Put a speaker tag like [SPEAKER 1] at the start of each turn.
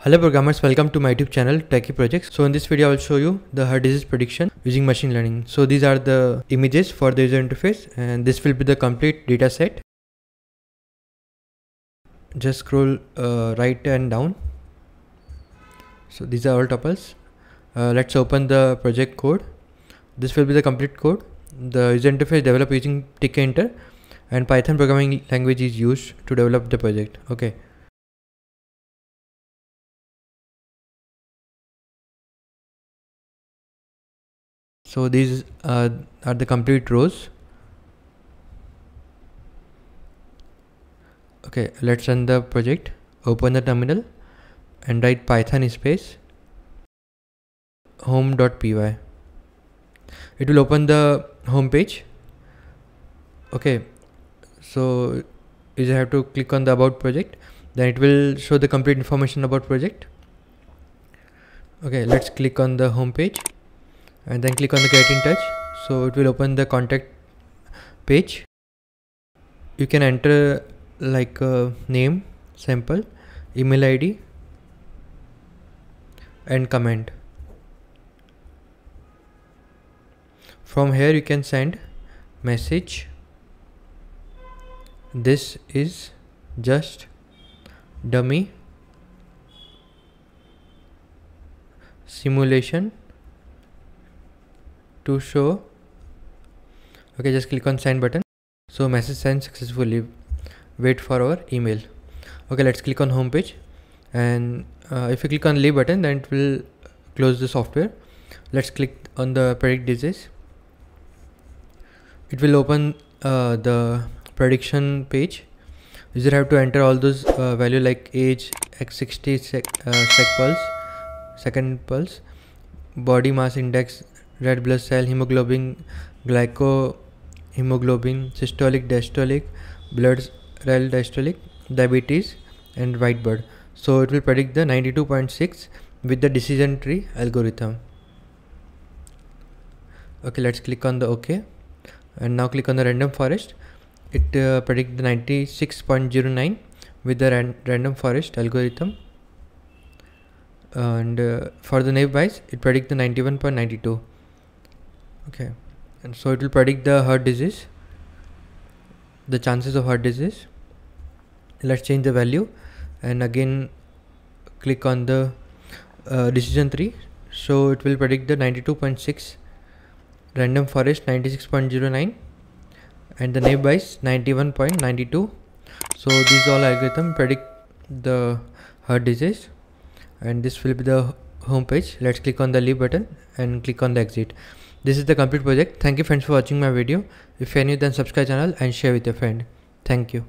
[SPEAKER 1] Hello programmers, welcome to my YouTube channel Techie Projects. So in this video I will show you the heart disease prediction using machine learning. So these are the images for the user interface and this will be the complete data set. Just scroll right and down. So these are all tuples. Let's open the project code. This will be the complete code. The user interface developed using tkinter and Python programming language is used to develop the project. Okay. So these are the complete rows. Okay, let's run the project. Open the terminal and write python space home.py. It will open the home page. Okay, so you have to click on the about project, then it will show the complete information about project. Okay, let's click on the home page and then click on the get in touch. So it will open the contact page. You can enter like name, sample, email ID and comment. From here you can send message, this is just dummy simulation to show. Okay, just click on send button. So message sent successfully. Wait for our email. Okay, let's click on home page and if you click on leave button then it will close the software. Let's click on the predict disease. It will open the prediction page. User have to enter all those value like age, x60 second pulse, body mass index, red blood cell, hemoglobin, glycohemoglobin, systolic, diastolic, blood rel diastolic, diabetes and white blood. So it will predict the 92.6 with the decision tree algorithm. Okay, let's click on the OK and now click on the random forest. It predict the 96.09 with the random forest algorithm, and for the naive Bayes it predict the 91.92. okay, and so it will predict the heart disease, the chances of heart disease. Let's change the value and again click on the decision tree. So it will predict the 92.6, random forest 96.09 and the naive Bayes 91.92. so these all algorithm predict the heart disease and this will be the home page. Let's click on the leave button and click on the exit. This is the complete project. Thank you friends for watching my video. If you are new, then subscribe channel and share with your friend. Thank you.